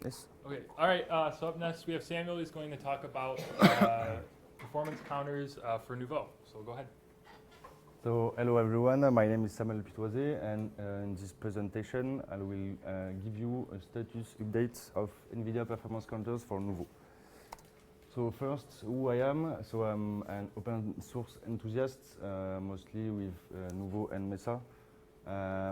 Yes. Okay. All right. So up next we have Samuel. He's going to talk about performance counters for Nouveau. So go ahead. So hello everyone. My name is Samuel Pitoiset, and in this presentation I will give you a status update of NVIDIA performance counters for Nouveau. So first, who I am. So I'm an open source enthusiast, mostly with Nouveau and Mesa.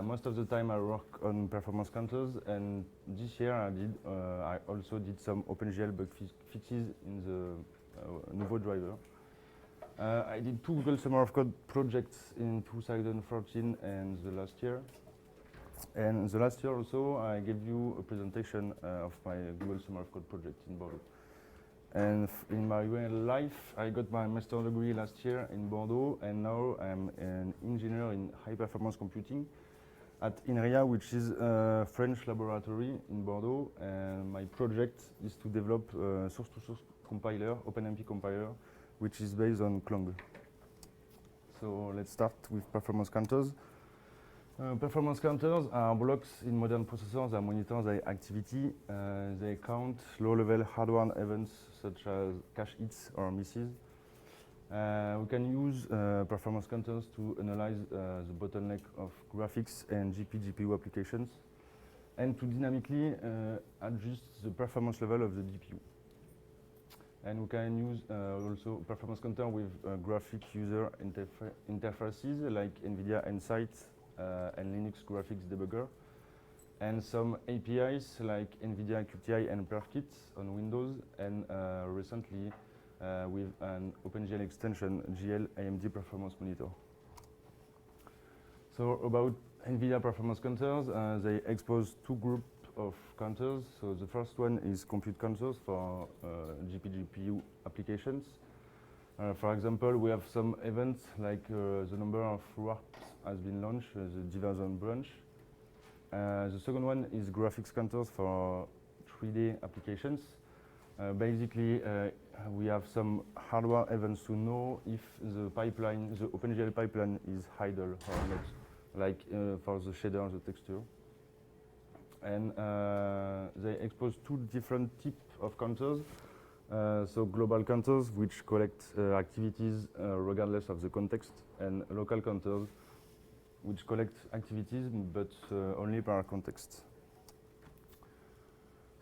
Most of the time I work on performance counters, and this year I also did some OpenGL bug fixes in the Nouveau driver. I did 2 Google Summer of Code projects in 2014 and the last year. And the last year also I gave you a presentation of my Google Summer of Code project in Bordeaux. And in my real life, I got my master's degree last year in Bordeaux, and now I'm an engineer in high-performance computing at INRIA, which is a French laboratory in Bordeaux. And my project is to develop a source-to-source compiler, OpenMP compiler, which is based on CLAMG. So let's start with performance counters. Performance counters are blocks in modern processors that monitor their activity. They count low-level hardware events such as cache hits or misses. We can use performance counters to analyze the bottleneck of graphics and GPU applications, and to dynamically adjust the performance level of the GPU. And we can use also performance counter with graphic user interfaces like NVIDIA Insight and Linux graphics debugger, and some APIs like NVIDIA CUPTI and PerfKit on Windows, and recently with an OpenGL extension, GLAMG performance monitor. So about NVIDIA performance counters, they expose 2 groups of counters. So the first one is compute counters for GPU applications. For example, we have some events like the number of warps has been launched, the diversion branch. The second one is graphics counters for 3D applications. Basically, we have some hardware events to know if the pipeline, the OpenGL pipeline, is idle or not, like for the shader, the texture. And they expose 2 different types of counters. So global counters, which collect activities regardless of the context, and local counters, which collect activities but only per context.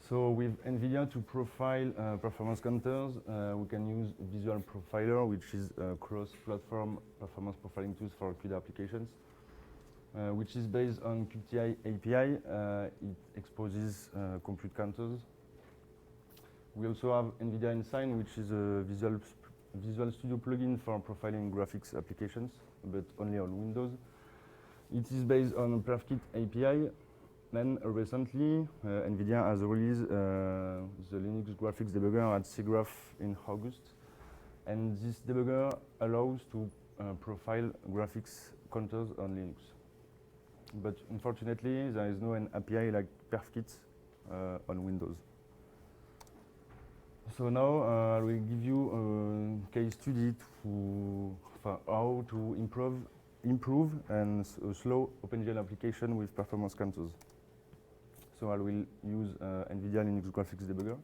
So with NVIDIA to profile performance counters, we can use Visual Profiler, which is a cross-platform performance profiling tools for CUDA applications, which is based on CUPTI API. It exposes compute counters. We also have NVIDIA Insight, which is a Visual Studio plugin for profiling graphics applications, but only on Windows. It is based on PerfKit API. Then recently, NVIDIA has released the Linux graphics debugger at SIGGRAPH in August. And this debugger allows to profile graphics counters on Linux. But unfortunately, there is no an API like PerfKit on Windows. So now I will give you a case study for how to improve and slow OpenGL application with performance counters. So I will use NVIDIA Linux graphics debugger.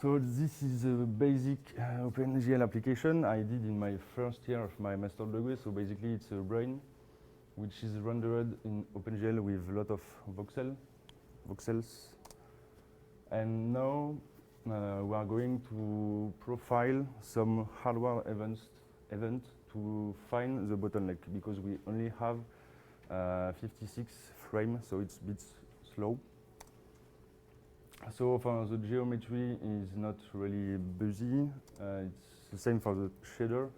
So this is a basic OpenGL application I did in my first year of my master's degree. So basically it's a brain which is rendered in OpenGL with a lot of voxels. And now we are going to profile some hardware event to find the bottleneck, because we only have 56 frames, so it's a bit slow. So for the geometry is not really busy. It's the same for the shader,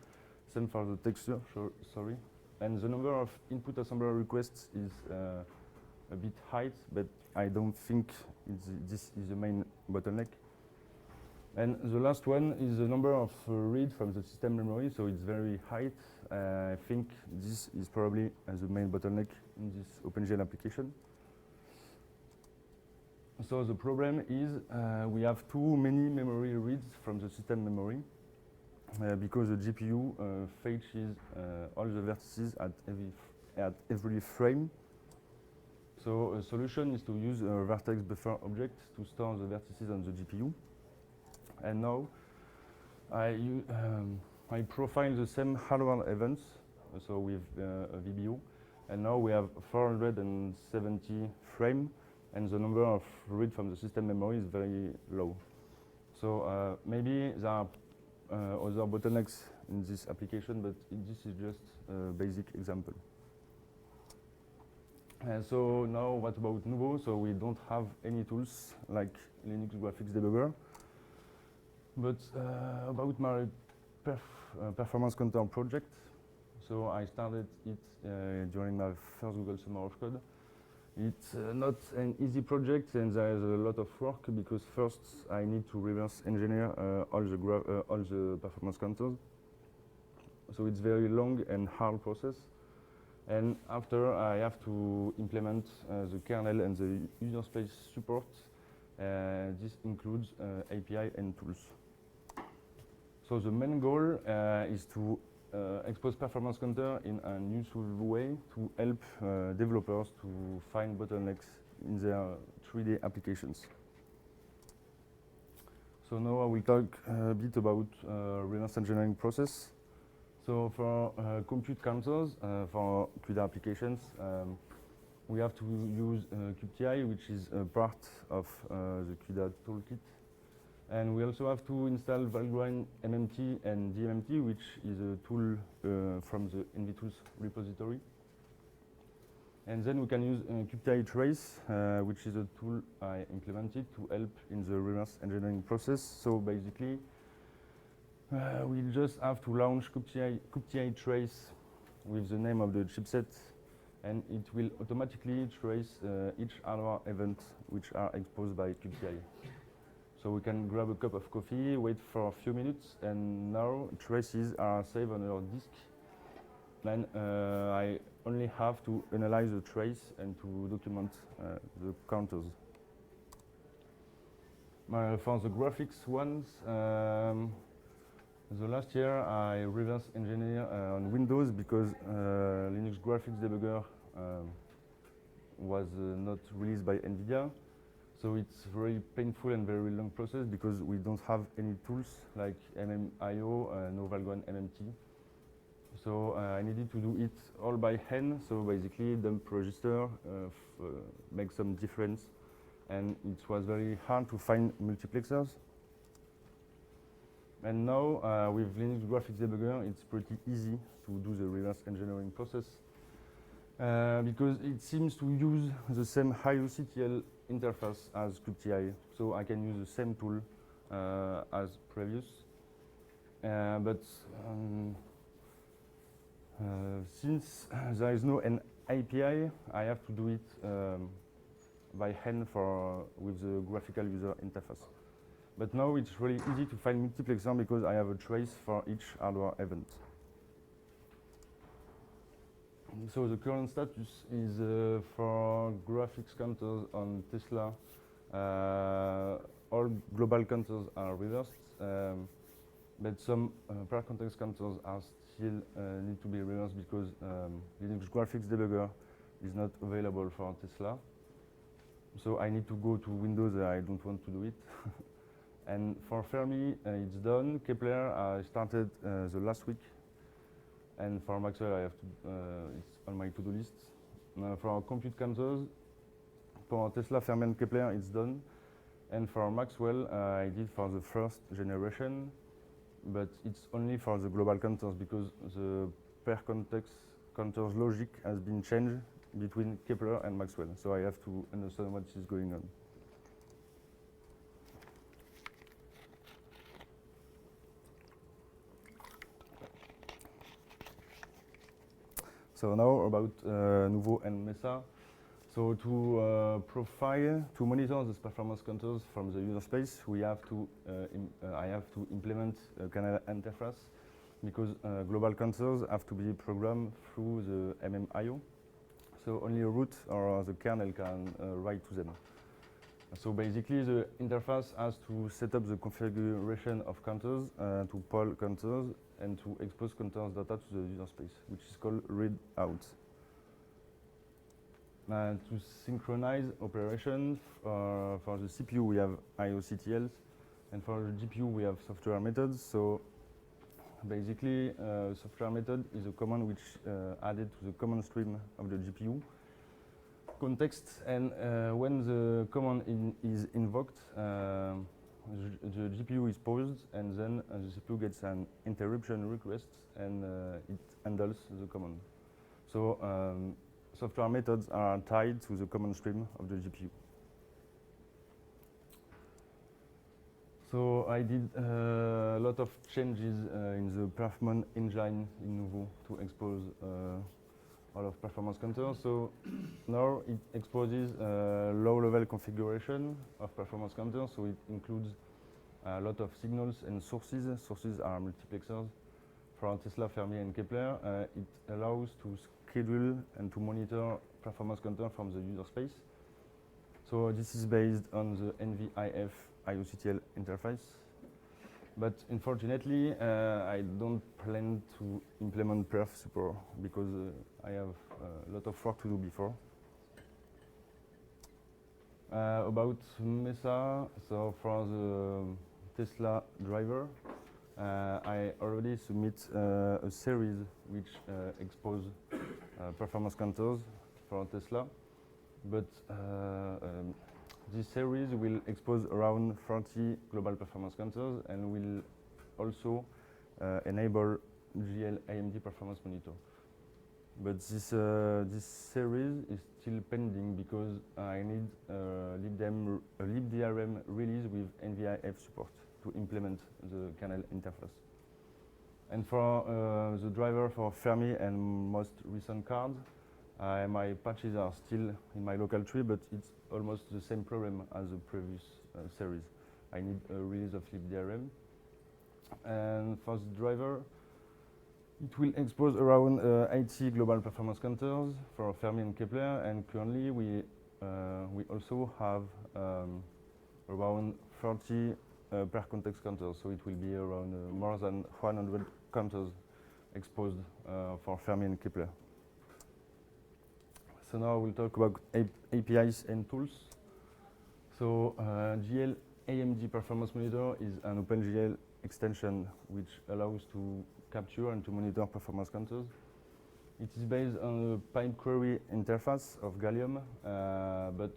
same for the texture, sorry. And the number of input assembler requests is a bit high, but I don't think this is the main bottleneck. And the last one is the number of reads from the system memory, so it's very high. I think this is probably the main bottleneck in this OpenGL application. So the problem is we have too many memory reads from the system memory because the GPU fetches all the vertices at every frame. So a solution is to use a vertex buffer object to store the vertices on the GPU. And now I profile the same hardware events, so with a VBO. And now we have 470 frames, and the number of read from the system memory is very low. So maybe there are other bottlenecks in this application, but this is just a basic example. So now what about Nouveau? So we don't have any tools like Linux graphics debugger. But about my performance counter project, so I started it during my first Google Summer of Code. It's not an easy project, and there is a lot of work because first I need to reverse engineer all the performance counters. So it's very long and hard process. And after I have to implement the kernel and the user space support. This includes API and tools. So the main goal is to expose performance counter in a useful way to help developers to find bottlenecks in their 3D applications. So now I will talk a bit about reverse engineering process. So for compute counters for CUDA applications, we have to use CUPTI, which is a part of the CUDA toolkit. And we also have to install Valgrind MMT and DMMT, which is a tool from the NVTools repository. And then we can use CUPTI trace, which is a tool I implemented to help in the reverse engineering process. So basically, we just have to launch CUPTI trace with the name of the chipset, and it will automatically trace each hardware event which are exposed by CUPTI. So we can grab a cup of coffee, wait for a few minutes, and now traces are saved on our disk. Then I only have to analyze the trace and to document the counters. For the graphics ones, the last year I reverse engineer on Windows because Linux graphics debugger was not released by NVIDIA. So it's very painful and very long process because we don't have any tools like MMIO, no Valgrind MMT. So I needed to do it all by hand. So basically dump register, make some difference. And it was very hard to find multiplexers. And now with Linux graphics debugger, it's pretty easy to do the reverse engineering process because it seems to use the same IOCTL interface as CUPTI. So I can use the same tool as previous. But since there is no an API, I have to do it by hand with the graphical user interface. But now it's really easy to find multiplexer because I have a trace for each hardware event. So the current status is for graphics counters on Tesla, all global counters are reversed, but some per context counters are still need to be reversed because Linux graphics debugger is not available for Tesla. So I need to go to Windows. I don't want to do it. And for Fermi, it's done. Kepler, I started the last week. And for Maxwell, I have to, it's on my to-do list. For compute counters, for Tesla, Fermi, and Kepler, it's done. And for Maxwell, I did for the first generation, but it's only for the global counters because the per context counters logic has been changed between Kepler and Maxwell. So I have to understand what is going on. So now about Nouveau and Mesa. So to profile, to monitor the performance counters from the user space, we have to, I have to implement a kernel interface because global counters have to be programmed through the MMIO. So only a root or the kernel can write to them. So basically the interface has to set up the configuration of counters, to poll counters, and to expose counters data to the user space, which is called readout. to synchronize operations. For the CPU, we have IOCTLs, and for the GPU, we have software methods. So basically, software method is a command which added to the command stream of the GPU. Context, and when the command is invoked, the GPU is paused, and then the CPU gets an interruption request, and it handles the command. So software methods are tied to the command stream of the GPU. So I did a lot of changes in the performance engine in Nouveau to expose all of performance counters. So now it exposes low-level configuration of performance counters. So it includes a lot of signals and sources. Sources are multiplexers. For Tesla, Fermi, and Kepler, it allows to schedule and to monitor performance counter from the user space. So this is based on the NVIF IOCTL interface. But unfortunately, I don't plan to implement perf support because I have a lot of work to do before. About Mesa, so for the Tesla driver, I already submit a series which expose performance counters for Tesla, but this series will expose around 30 global performance counters and will also enable GLAMG performance monitor. But this series is still pending because I need libDRM release with NVIF support to implement the kernel interface. And for the driver for Fermi and most recent card, my patches are still in my local tree, but it's almost the same problem as the previous series. I need a release of libDRM. And for the driver, it will expose around 80 global performance counters for Fermi and Kepler, and currently we also have around 30 per context counters, so it will be around more than 100 counters exposed for Fermi and Kepler. So now we'll talk about APIs and tools. So GLAMG Performance Monitor is an OpenGL extension which allows to capture and to monitor performance counters. It is based on the pipe query interface of Gallium, but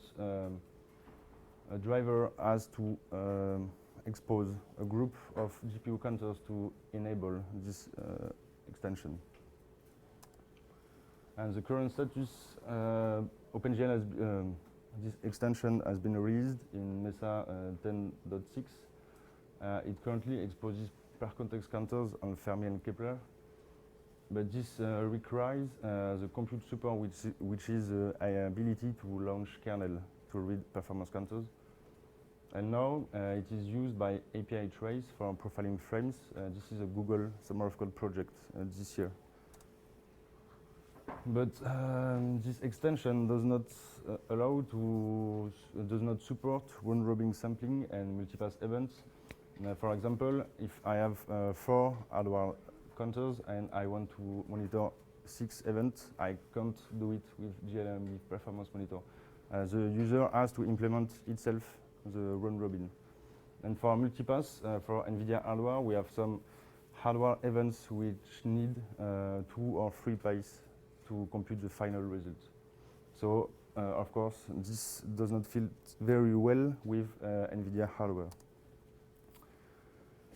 a driver has to expose a group of GPU counters to enable this extension. And the current status, OpenGL has, this extension has been released in Mesa 10.6. It currently exposes per context counters on Fermi and Kepler, but this requires the compute support, which is the ability to launch kernel to read performance counters. And now it is used by API Trace for profiling frames. This is a Google Summer of Code project this year. But this extension does not does not support round-robin sampling and multipass events. For example, if I have 4 hardware counters and I want to monitor 6 events, I can't do it with GLAMG Performance Monitor. The user has to implement itself the round-robin. And for multipass, for NVIDIA hardware, we have some hardware events which need 2 or 3 passes to compute the final result. So, of course, this does not fit very well with NVIDIA hardware.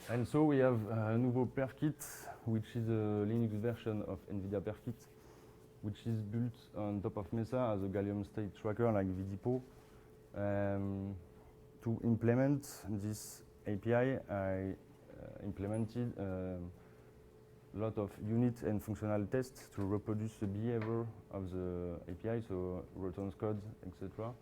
And so we have Nouveau PerfKit, which is a Linux version of NVIDIA PerfKit, which is built on top of Mesa as a Gallium state tracker like VDPO. To implement this API, I implemented a lot of unit and functional tests to reproduce the behavior of the API, so returns codes, etc.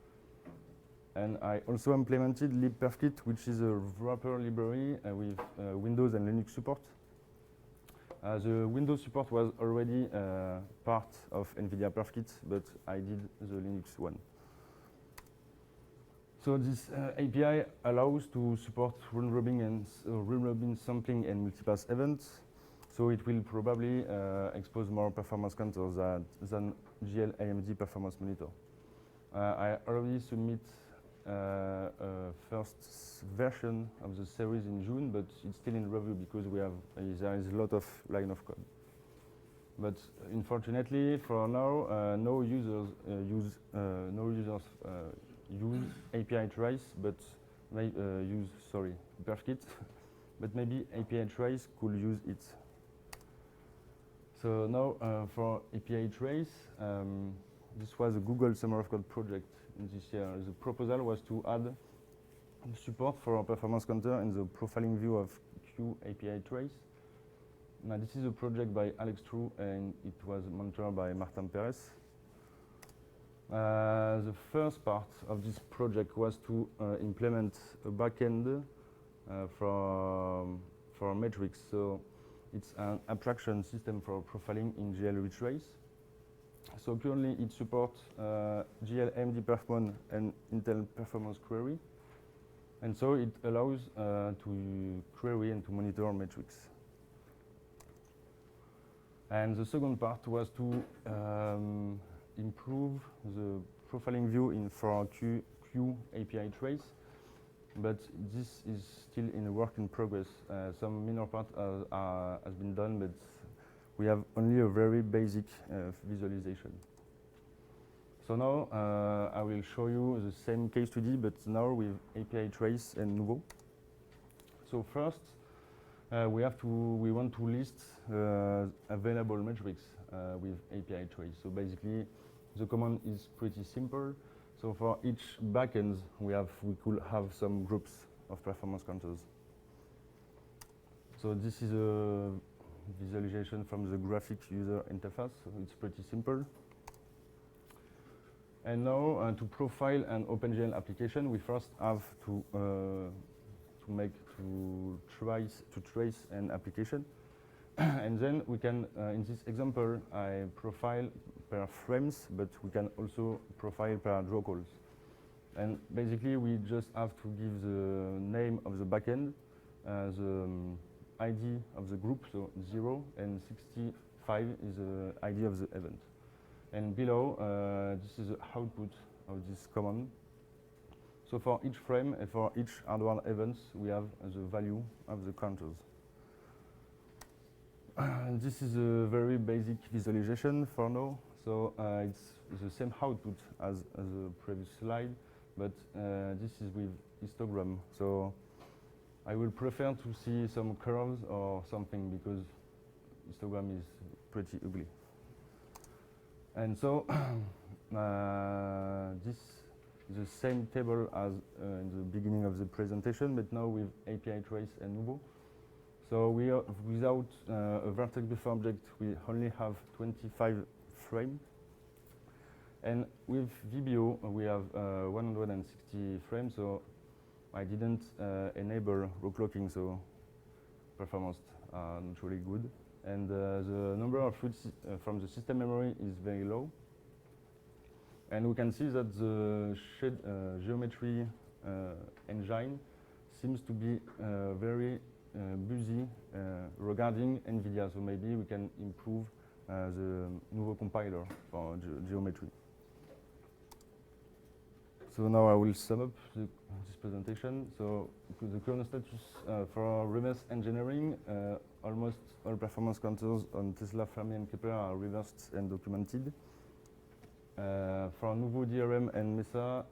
And I also implemented libPerfKit, which is a wrapper library with Windows and Linux support. The Windows support was already part of NVIDIA PerfKit, but I did the Linux one. So this API allows to support round-robin sampling and multipass events. So it will probably expose more performance counters than GLAMG Performance Monitor. I already submit a first version of the series in June, but it's still in review because there is a lot of line of code. But unfortunately, for now, no users use API trace, but use PerfKit, but maybe API trace could use it. So now for API trace, this was a Google Summer of Code project in this year. The proposal was to add support for a performance counter in the profiling view of Q API trace. Now this is a project by Alex True, and it was monitored by Martin Perez. The first part of this project was to implement a backend for metrics. So it's an abstraction system for profiling in GL retrace. So currently it supports GLMD perfmon and Intel performance query. And so it allows to query and to monitor metrics. And the second part was to improve the profiling view for Q API trace, but this is still in a work in progress. Some minor part has been done, but we have only a very basic visualization. So now I will show you the same case study, but now with API trace and Nouveau. So first, we want to list available metrics with API trace. So basically, the command is pretty simple. So for each backend, we could have some groups of performance counters. So this is a visualization from the graphic user interface. So it's pretty simple. And now to profile an OpenGL application, we first have to trace an application. And then we can, in this example, I profile per frames, but we can also profile per draw calls. And basically, we just have to give the name of the backend, the ID of the group, so 0, and 65 is the ID of the event. And below, this is the output of this command. So for each frame and for each hardware events, we have the value of the counters. This is a very basic visualization for now. So it's the same output as the previous slide, but this is with histogram. So I will prefer to see some curves or something because histogram is pretty ugly. And so this is the same table as in the beginning of the presentation, but now with API trace and Nouveau. So we are, without a vertex buffer object, we only have 25 frames. And with VBO, we have 160 frames, so I didn't enable row clocking, so performance are not really good. And the number of reads from the system memory is very low. And we can see that the geometry engine seems to be very busy regarding NVIDIA. So maybe we can improve the Nouveau compiler for geometry. So now I will sum up this presentation. So the current status for reverse engineering, almost all performance counters on Tesla, Fermi, and Kepler are reversed and documented. For Nouveau DRM and Mesa,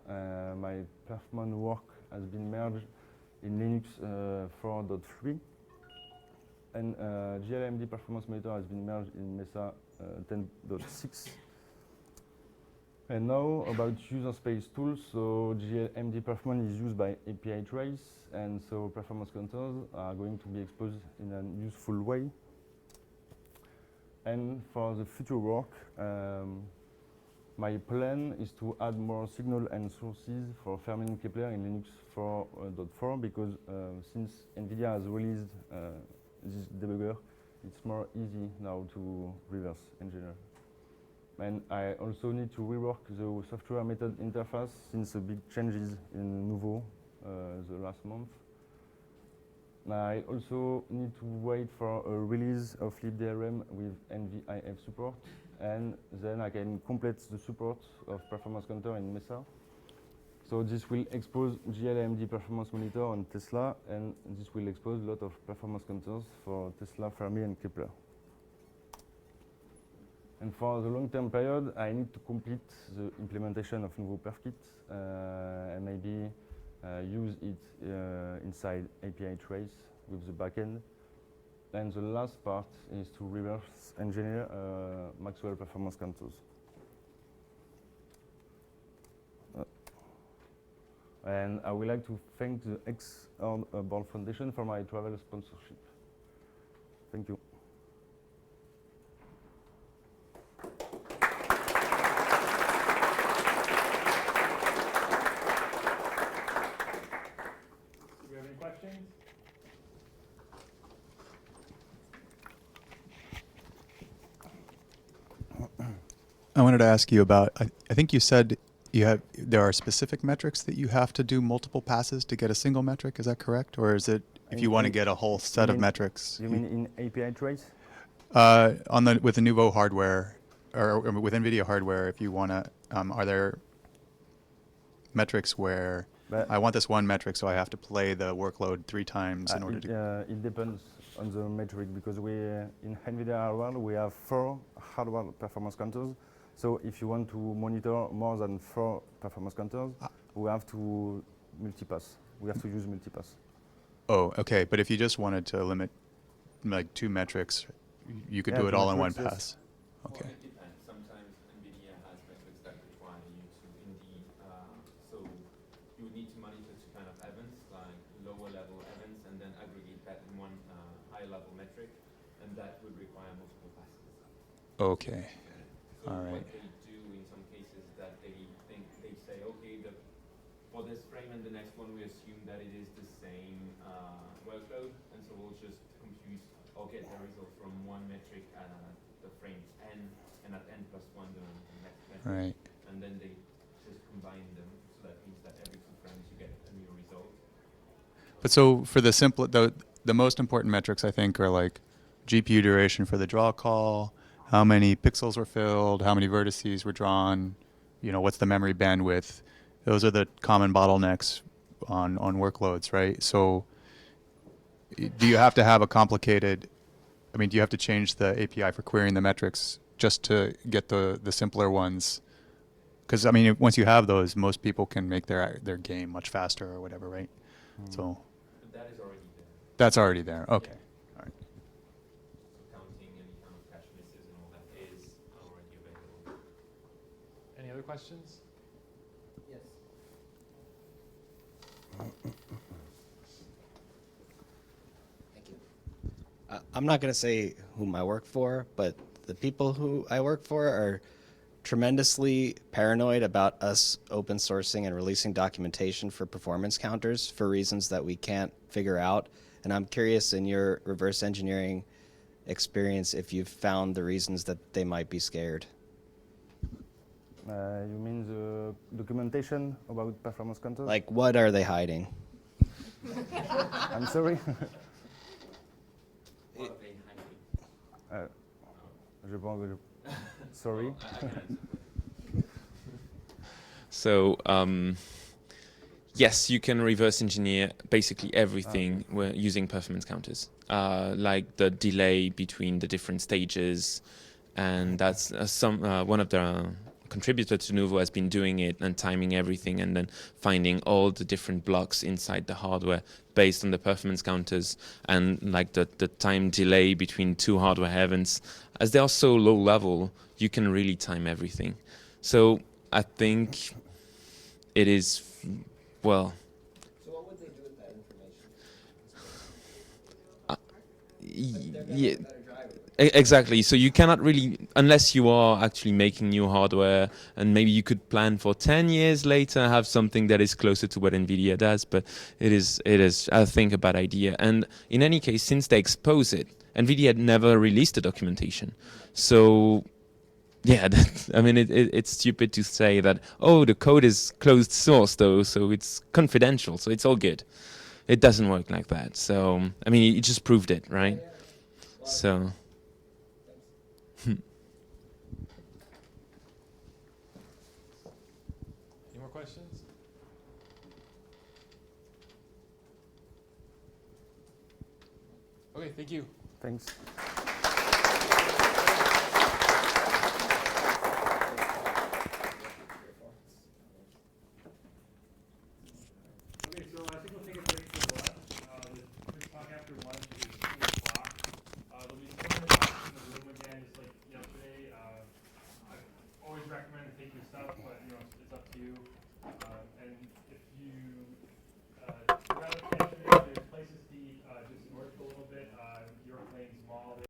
my perfmon work has been merged in Linux 4.3. And GLMD performance monitor has been merged in Mesa 10.6. And now about userspace tools. So GLMD perfmon is used by API trace, and so performance counters are going to be exposed in a useful way. And for the future work, my plan is to add more signal and sources for Fermi and Kepler in Linux 4.4 because since NVIDIA has released this debugger, it's more easy now to reverse engineer. And I also need to rework the software method interface since the big changes in Nouveau the last month. I also need to wait for a release of libdrm with NVIF support, and then I can complete the support of performance counter in Mesa. So this will expose GLAMG performance monitor on Tesla, and this will expose a lot of performance counters for Tesla, Fermi, and Kepler. And for the long-term period, I need to complete the implementation of Nouveau PerfKit and maybe use it inside API trace with the backend. And the last part is to reverse engineer Maxwell performance counters. And I would like to thank the X.Org Foundation for my travel sponsorship. Thank you. Do we have any questions? I wanted to ask you about, I think you said there are specific metrics that you have to do multiple passes to get a single metric. Is that correct? Or is it if you want to get a whole set of metrics? You mean in API trace? With the Nouveau hardware, or with NVIDIA hardware, if you want to, are there metrics where I want this one metric, so I have to play the workload 3 times in order to... It depends on the metric, because in NVIDIA hardware, we have 4 hardware performance counters. So if you want to monitor more than 4 performance counters, we have to multipass. We have to use multipass. Oh, okay. But if you just wanted to limit like 2 metrics, you could do it all in one pass. Okay. Well, it depends. Sometimes NVIDIA has metrics that require you to indeed, so you would need to monitor 2 kind of events, like lower level events, and then aggregate that in one high level metric, and that would require multiple passes. Okay. So All right. what they do in some cases is that they say, okay, for this frame and the next one, we assume that it is the same workload, and so we'll just compute or get the result from one metric at the frame n, and at n plus 1 the next metric. Right. And then they just combine them, so that means that every 2 frames you get a new result. But so for the most important metrics, I think, are like GPU duration for the draw call, how many pixels were filled, how many vertices were drawn, what's the memory bandwidth. Those are the common bottlenecks on workloads, right? So do you have to have do you have to change the API for querying the metrics just to get the simpler ones? Because, once you have those, most people can make their game much faster or whatever, right? So But that is already there. that's already there. Okay. Yeah. All right. So counting any kind of cache misses and all that is already available. Any other questions? Yes. Thank you. I'm not going to say whom I work for, but the people who I work for are tremendously paranoid about us open sourcing and releasing documentation for performance counters for reasons that we can't figure out. And I'm curious, in your reverse engineering experience, if you've found the reasons that they might be scared. You mean the documentation about performance counters? Like, what are they hiding? I'm sorry. What are they hiding? Je pense que sorry. So yes, you can reverse engineer basically everything using performance counters, like the delay between the different stages, and that's one of the contributors to Nouveau has been doing it and timing everything, and then finding all the different blocks inside the hardware based on the performance counters, and like the time delay between 2 hardware events. As they are so low level, you can really time everything. So I think it is, well. So what would they do with that information? Yeah. Exactly. So you cannot really, unless you are actually making new hardware, and maybe you could plan for 10 years later, have something that is closer to what NVIDIA does. But it is, I think, a bad idea. And in any case, since they expose it, NVIDIA had never released the documentation. So yeah, it's stupid to say that, oh, the code is closed source though, so it's confidential, so it's all good. It doesn't work like that. So, it just proved it, right? So. questions? Okay, thank you. Thanks. Okay, so I think we'll take a break for lunch. The quick talk after lunch is 2 o'clock. There'll be some more talks in the room again, just like yesterday. I always recommend to take your stuff, but it's up to you.